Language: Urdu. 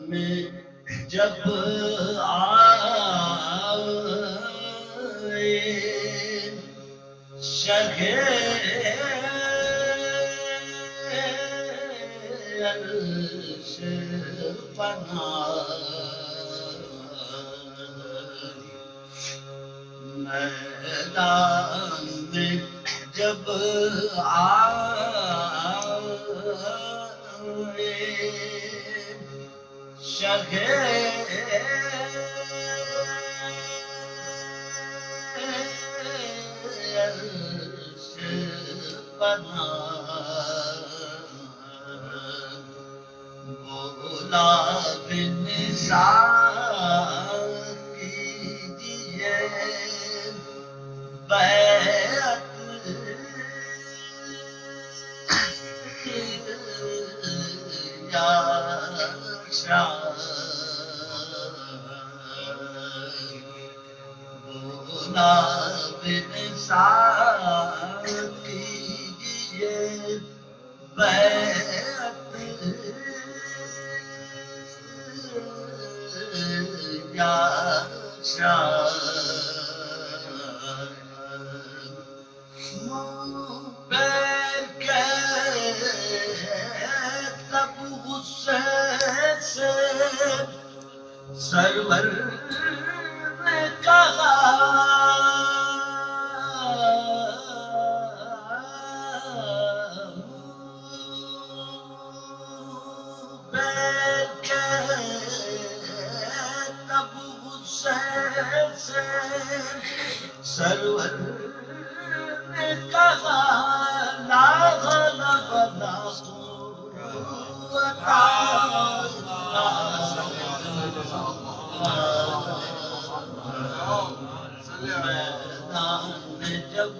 میں جب آئے شگے عرش پناہ میدان میں جب آئے شگے عرش پناہ بولا بنثار کیجیے بیعت یا شاہ بولا بنثار کیجیے بیعت یا شاہ پیر کے تب غصے سے سرور نے کہا پیر کے تب غصے سے سرور نے کہا لا غلب لا قوت میدان میں جب